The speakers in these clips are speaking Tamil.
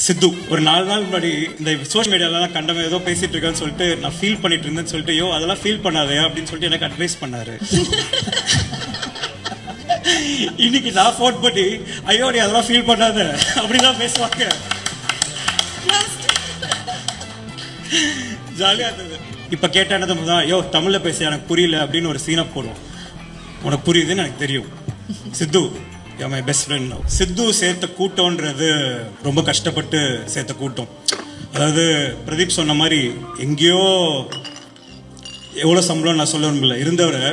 சித்து ஒரு 4 நாள் முன்னாடி இந்த சோஷியல் மீடியாலாம் கண்டவன் ஏதோ பேசிட்டு இருக்கான்னு சொல்லிட்டு நான் ஃபீல் பண்ணிட்டு இருந்தேன்னு சொல்லிட்டு யோ அதெல்லாம் ஃபீல் பண்ணாதே அப்படின்னு சொல்லிட்டு எனக்கு அட்வைஸ் பண்ணாரு. இன்னைக்கு நான் ஃபோன் பண்ணி ஐயோ நீ அதெல்லாம் ஃபீல் பண்ணாத அப்படிதான் பேசுவாங்க. ஜாலியா இருந்தது. இப்ப கேட்ட என்னது யோ தமிழ்ல பேச எனக்கு புரியல அப்படின்னு ஒரு சீனை போடுவோம். உனக்கு புரியுதுன்னு எனக்கு தெரியும். சித்து மை பெஸ்ட் ஃப்ரெண்ட். சித்து சேர்த்த கூட்டம்ன்றது ரொம்ப கஷ்டப்பட்டு சேர்த்த கூட்டம். அதாவது பிரதீப் சொன்ன மாதிரி எங்கேயோ எவ்வளோ சம்பளம் நான் சொல்ல முடியல இருந்தவரை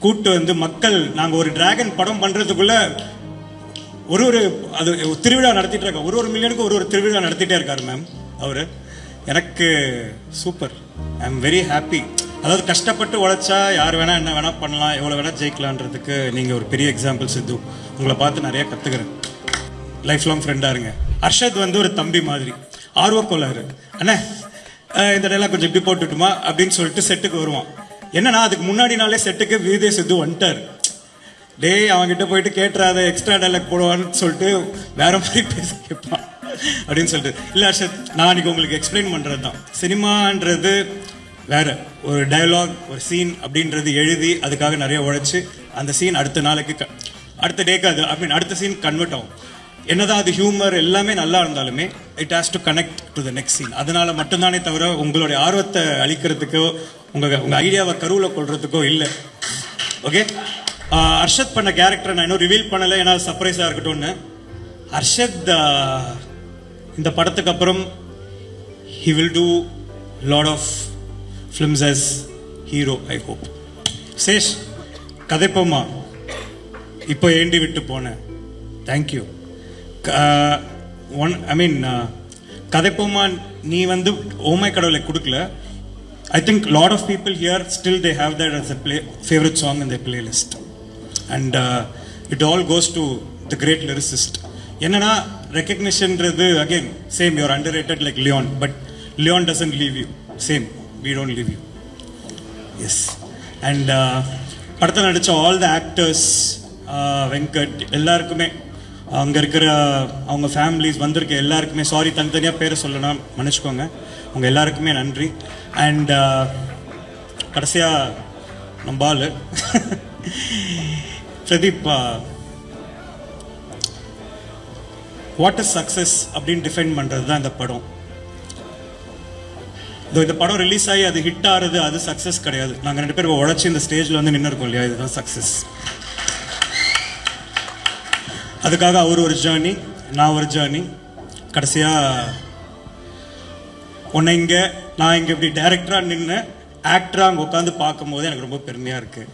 கூட்டு வந்து மக்கள் நாங்கள் ஒரு டிராகன் படம் பண்றதுக்குள்ள ஒரு அது திருவிழா நடத்திட்டு இருக்க ஒரு மில்லியனுக்கு ஒரு திருவிழா நடத்திட்டே இருக்காரு மேம் அவரு. எனக்கு super. I am very happy. அதாவது கஷ்டப்பட்டு உழைச்சா யார் வேணா என்ன வேணா பண்ணலாம், எவ்வளோ வேணா ஜெயிக்கலான்றதுக்கு நீங்க ஒரு பெரிய எக்ஸாம்பிள் சித்து. உங்களை பார்த்து நிறைய கத்துக்கிறேன். லைஃப் லாங் ஃப்ரெண்டா இருங்க. அர்ஷத் வந்து ஒரு தம்பி மாதிரி ஆர்வக்கோளாறு. அண்ணா இந்த டைலாக் கொஞ்சம் இப்படி போட்டுட்டுமா அப்படின்னு சொல்லிட்டு செட்டுக்கு வருவான். என்னன்னா அதுக்கு முன்னாடி நாளே செட்டுக்கு விஜய் சித்து வந்துட்டார். டேய் அவன்கிட்ட போயிட்டு கேட்டுறாத எக்ஸ்ட்ரா டைலாக் போடுவான்னு சொல்லிட்டு வேற மாதிரி பேச கேட்பான் அப்படின்னு சொல்லிட்டு. இல்ல அர்ஷத் நான் அன்னைக்கு உங்களுக்கு எக்ஸ்பிளைன் பண்றது தான். சினிமான்றது வேற, ஒரு டயலாக் ஒரு சீன் அப்படின்றது எழுதி அதுக்காக நிறைய உழைச்சு அந்த சீன் அடுத்த நாளைக்கு அடுத்த டேக்கு அது ஐ மீன் அடுத்த சீன் கன்வெர்ட் ஆகும். என்னதான் அது ஹியூமர் எல்லாமே நல்லா இருந்தாலுமே it has to connect to the next scene. அதனால மட்டும்தானே தவிர உங்களுடைய ஆர்வத்தை அளிக்கிறதுக்கோ உங்க ஐடியாவை கருவில் கொள்றதுக்கோ இல்லை. ஓகே. அர்ஷத் பண்ண கேரக்டர் நான் இன்னும் ரிவீல் பண்ணலை, ஏன்னா சர்ப்ரைஸா இருக்கட்டும்னு. அர்ஷத் இந்த படத்துக்கு அப்புறம் he will do lot of films as hero I hope. சேஷ் கதைப்போமா இப்போ ஏண்டி விட்டு போனேன். தேங்க்யூ. ஐ மீன் கதைப்போமா நீ வந்து ஓமை கடவுளை கொடுக்கல. I think lot of people here still they have that as a favorite song in their playlist and it all goes to the great lyricist. என்னன்னா recognitionன்றது again same you're underrated like Leon but Leon doesn't leave you, same we don't leave you. Yes. And படத்தில் நடிச்ச all the actors வெங்கட் எல்லாருக்குமே அங்கே இருக்கிற அவங்க ஃபேமிலிஸ் வந்திருக்க எல்லாருக்குமே சாரி தனித்தனியாக பேரை சொல்லணும் மன்னிச்சுக்கோங்க. அவங்க எல்லாருக்குமே நன்றி. அண்ட் கடைசியாக நம்ம ஆளு பிரதீப் வாட் இஸ் சக்ஸஸ் அப்படின்னு டிஃபைன் பண்ணுறது தான் இந்த படம். இந்த படம் ரிலீஸ் ஆகி அது ஹிட் ஆகிறது அது சக்ஸஸ் கிடையாது. நாங்கள் 2 பேரும் உழைச்சி இந்த ஸ்டேஜில் வந்து நின்று இருக்கோம் இல்லையா, இதுதான் சக்ஸஸ். அதுக்காக அவர் ஒரு ஜேர்னி, நான் ஒரு ஜேர்னி. கடைசியாக நான் இங்கே இப்படி டைரக்டராக நின்று ஆக்டராக அங்கே உட்காந்து பார்க்கும் போது எனக்கு ரொம்ப பெருமையாக இருக்குது.